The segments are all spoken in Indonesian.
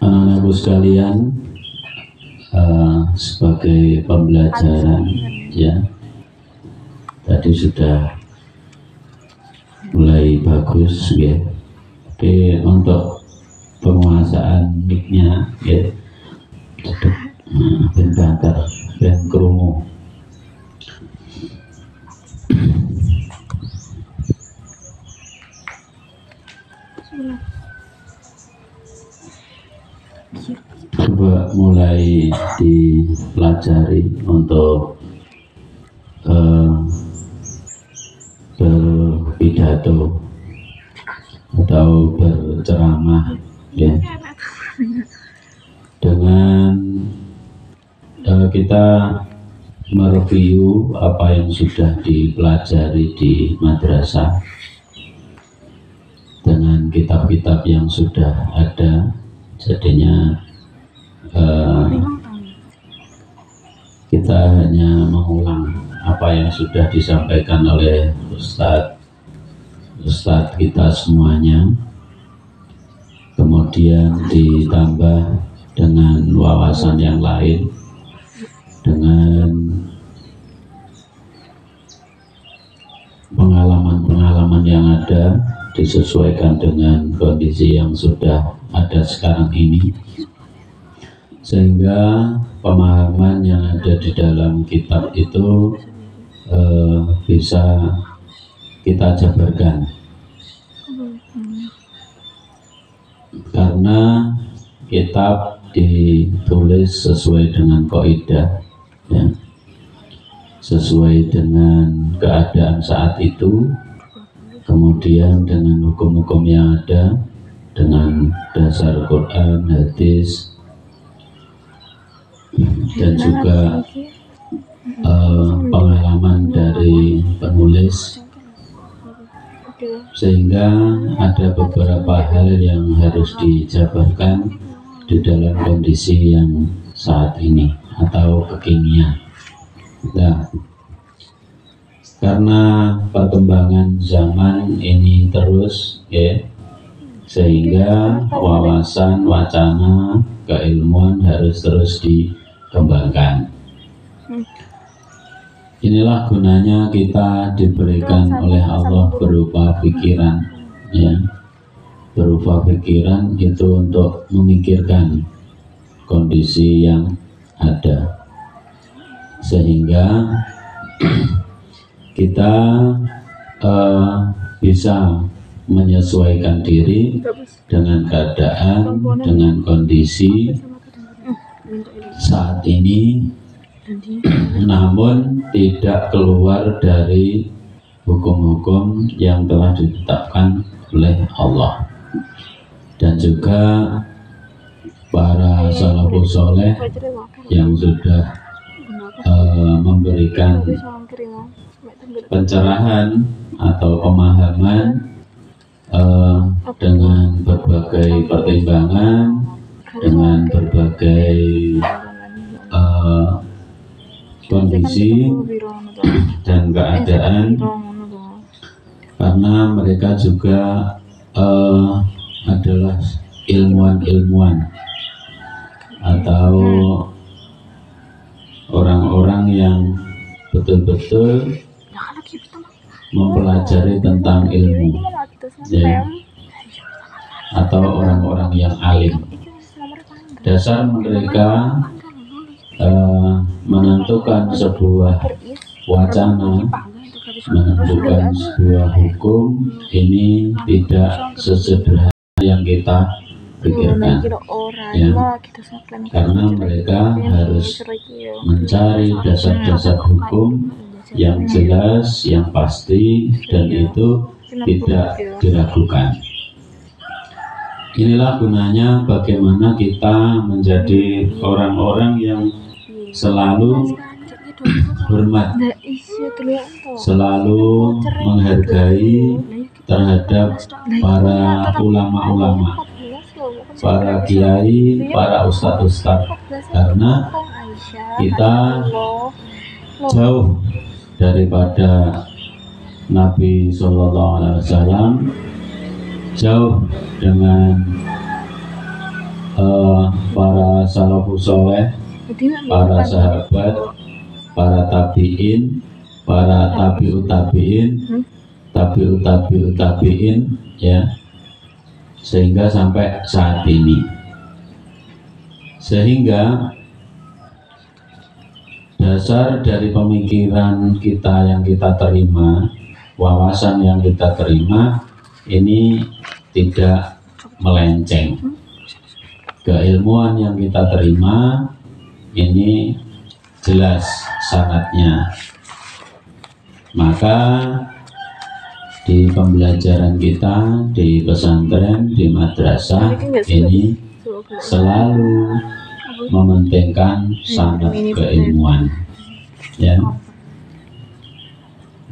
Anak-anakku sekalian, sebagai pembelajaran ya, tadi sudah mulai bagus ya. Tapi untuk penguasaan mic-nya ya, ben banter, ben krungu. Coba mulai dipelajari untuk berpidato atau berceramah ya, dengan kita mereview apa yang sudah dipelajari di madrasah dengan kitab-kitab yang sudah ada. Jadinya kita hanya mengulang apa yang sudah disampaikan oleh Ustadz kita semuanya, kemudian ditambah dengan wawasan yang lain, dengan pengalaman-pengalaman yang ada, disesuaikan dengan kondisi yang sudah ada sekarang ini, sehingga pemahaman yang ada di dalam kitab itu bisa kita jabarkan, karena kitab ditulis sesuai dengan kaidah ya, sesuai dengan keadaan saat itu, kemudian dengan hukum-hukum yang ada, dengan dasar Quran, hadis, dan juga pengalaman dari penulis, sehingga ada beberapa hal yang harus dijabarkan di dalam kondisi yang saat ini atau kekinian. Nah, karena perkembangan zaman ini terus ya, sehingga wawasan, wacana, keilmuan harus terus dikembangkan. Inilah gunanya kita diberikan oleh Allah berupa pikiran ya, berupa pikiran itu untuk memikirkan kondisi yang ada, sehingga kita bisa menyesuaikan diri dengan keadaan, dengan kondisi saat ini, namun tidak keluar dari hukum-hukum yang telah ditetapkan oleh Allah. Dan juga para salafus soleh yang sudah memberikan pencerahan atau pemahaman dengan berbagai pertimbangan, dengan berbagai kondisi dan keadaan, karena mereka juga adalah ilmuwan-ilmuwan atau orang-orang yang betul-betul mempelajari tentang ilmu ya, atau orang-orang yang alim. Dasar mereka menentukan sebuah wacana, menentukan sebuah hukum, ini tidak sesederhana yang kita pikirkan ya, karena mereka harus mencari dasar-dasar hukum yang jelas, yang pasti, dan itu tidak diragukan. Inilah gunanya bagaimana kita menjadi orang-orang yang selalu hormat, selalu menghargai terhadap para ulama-ulama, para kiai, para ustadz-ustadz, karena kita jauh daripada Nabi Shallallahu Alaihi Wasallam, jauh dengan para salafus soleh, para sahabat, para tabiin, para tabiut tabiin, ya, sehingga sampai saat ini. Sehingga dasar dari pemikiran kita yang kita terima, wawasan yang kita terima ini tidak melenceng. Keilmuan yang kita terima ini jelas sanadnya. Maka di pembelajaran kita di pesantren, di madrasah ini selalu mementingkan sanad keilmuan, ya.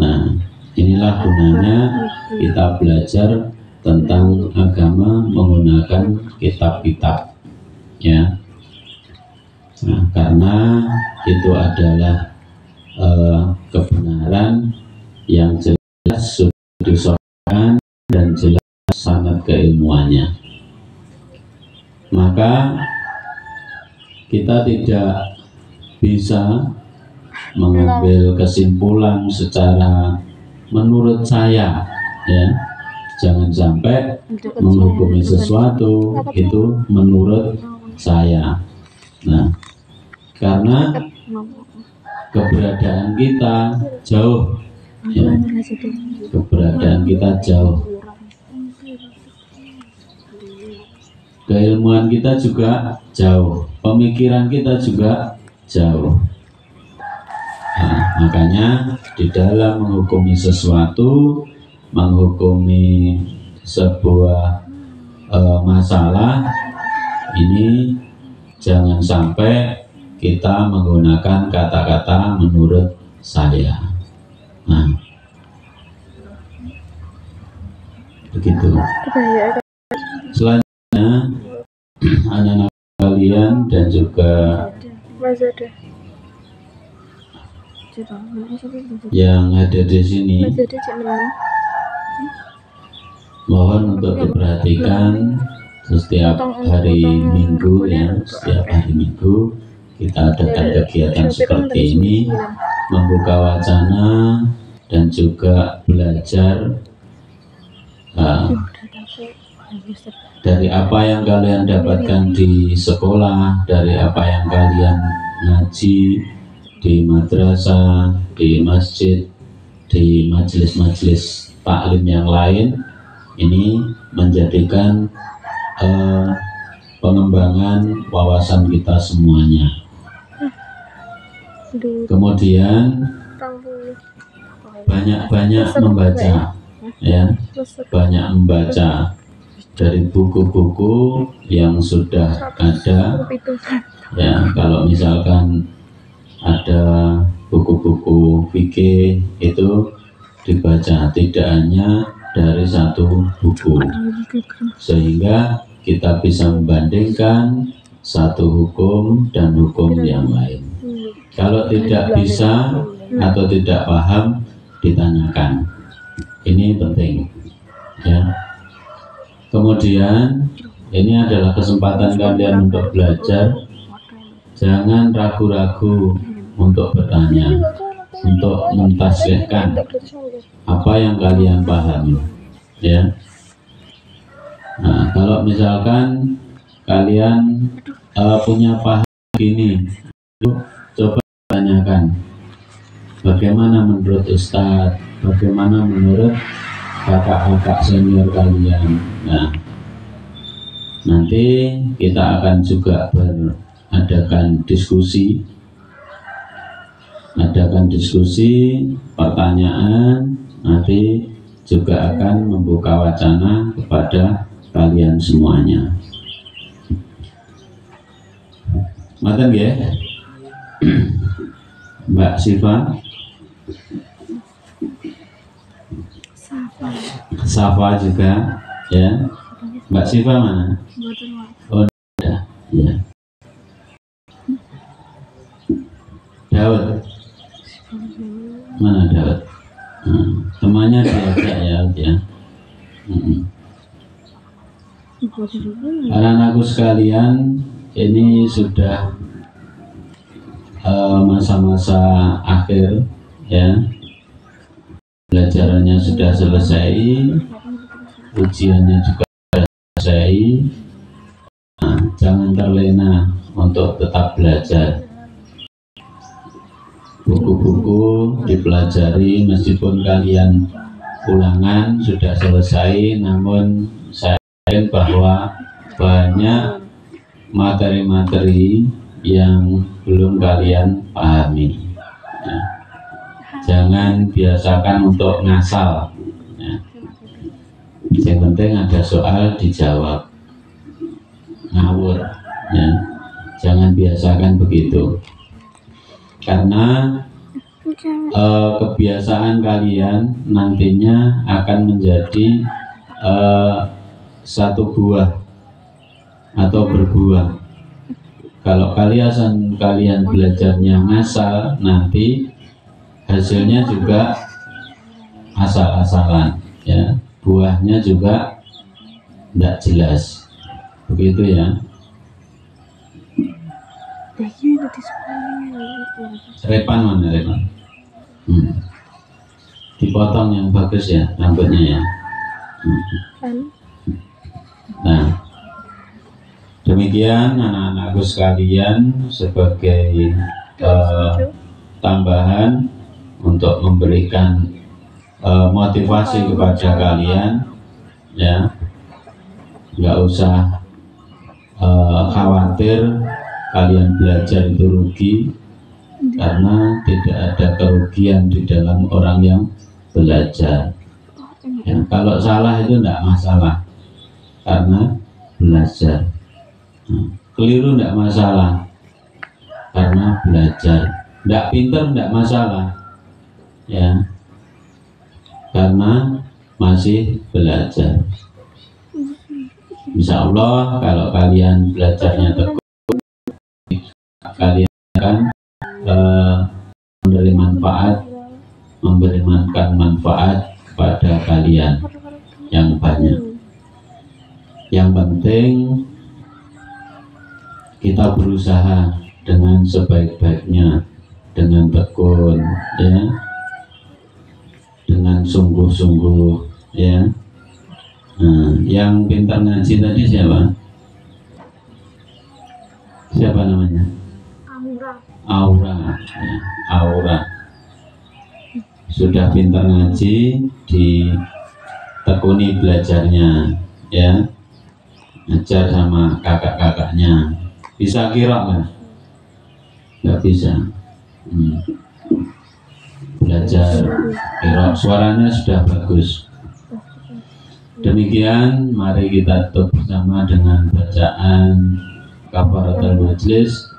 Nah, inilah gunanya kita belajar tentang agama menggunakan kitab-kitab, ya. Nah, karena itu adalah kebenaran yang jelas sudah disoalkan dan jelas sanad keilmuannya. Maka kita tidak bisa mengambil kesimpulan secara menurut saya, ya. Jangan sampai menghukumi sesuatu itu menurut saya. Nah, karena keberadaan kita jauh, ya. Keberadaan kita jauh, keilmuan kita juga jauh, pemikiran kita juga jauh. Nah, makanya di dalam menghukumi sesuatu, menghukumi sebuah masalah ini jangan sampai kita menggunakan kata-kata menurut saya. Nah, begitu. Selanjutnya anak-anak kalian dan juga yang ada di sini, mohon untuk diperhatikan setiap hari Minggu, ya, setiap hari Minggu kita adakan kegiatan seperti ini, membuka wacana dan juga belajar dari apa yang kalian dapatkan di sekolah, dari apa yang kalian ngaji di madrasah, di masjid, di majelis-majelis taklim yang lain. Ini menjadikan pengembangan wawasan kita semuanya. Kemudian banyak-banyak membaca, ya, banyak membaca dari buku-buku yang sudah ada, ya. Kalau misalkan ada buku-buku fikih itu dibaca, tidak hanya dari satu buku, sehingga kita bisa membandingkan satu hukum dan hukum yang lain. Kalau tidak bisa atau tidak paham, ditanyakan. Ini penting, ya. Kemudian ini adalah kesempatan kalian untuk belajar. Jangan ragu-ragu untuk bertanya, untuk mentasbihkan apa yang kalian pahami, ya. Nah, kalau misalkan kalian punya paham gini, coba tanyakan bagaimana menurut Ustadz, bagaimana menurut kakak-kakak senior kalian. Nah, nanti kita akan juga adakan diskusi, pertanyaan, nanti juga akan membuka wacana kepada kalian semuanya. Maten ya, Mbak Siva, Safa juga, ya. Mbak Siva mana? Oh, ada, ya. Daud, mana Daud? Temannya diajak, ya. Anak-anakku sekalian, ini sudah masa-masa akhir ya. Belajarannya sudah selesai, ujiannya juga sudah selesai. Nah, jangan terlena untuk tetap belajar. Buku-buku dipelajari meskipun kalian ulangan sudah selesai, namun saya yakin bahwa banyak materi-materi yang belum kalian pahami ya. Jangan biasakan untuk ngasal ya. Yang penting ada soal dijawab, ngawur ya. Jangan biasakan begitu, karena kebiasaan kalian nantinya akan menjadi satu buah atau berbuah. Kalau kalian belajarnya ngasal, nanti hasilnya juga asal-asalan ya, buahnya juga tidak jelas, begitu ya. Repan mana Repan? Dipotong yang bagus ya rambutnya ya. Nah, demikian anak-anakku sekalian, sebagai tambahan untuk memberikan motivasi kepada kalian ya, nggak usah khawatir kalian belajar itu rugi, karena tidak ada kerugian di dalam orang yang belajar ya. Kalau salah itu tidak masalah, karena belajar. Keliru tidak masalah, karena belajar. Tidak pintar tidak masalah ya, karena masih belajar. Insya Allah kalau kalian belajarnya tekun, kalian akan memberikan manfaat kepada kalian yang banyak. Yang penting kita berusaha dengan sebaik-baiknya, dengan tekun ya, dengan sungguh-sungguh ya. Nah, yang pintar ngaji tadi siapa? Siapa namanya? Aura ya, Aura. Sudah pintar ngaji, ditekuni belajarnya ya, ngajar sama kakak-kakaknya. Bisa kira kan? Nggak bisa. Belajar kira, suaranya sudah bagus. Demikian, mari kita tutup bersama dengan bacaan kafaratul majlis.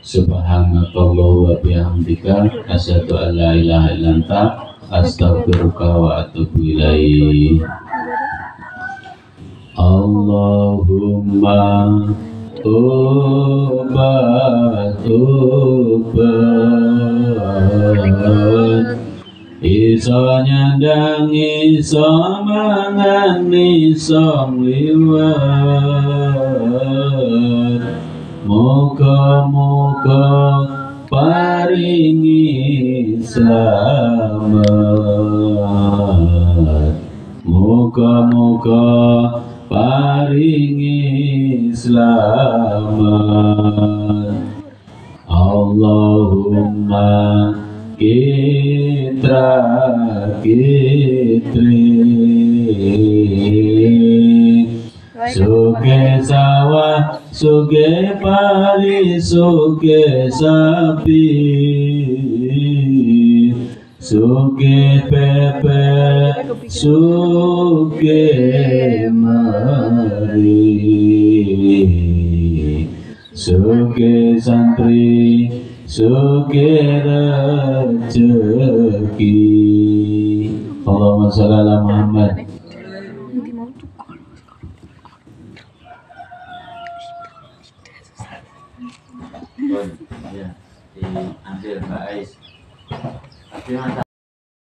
Subhanakallah wa bihamdika, asyhadu an la ilaha illa anta, astaghfiruka wa atubu ilaik. Allahumma ubat iso nyandang iso mangan iso liwat. Moga-moga paringi selamat. Moga-moga paringi selamat. Allahumma kitra suge sawah, suge pari, suge sapi, suge pepe, suge mari, suge santri, suge rezeki. Allahumma sholli ala Muhammad. Ya, diambil Mbak Ais.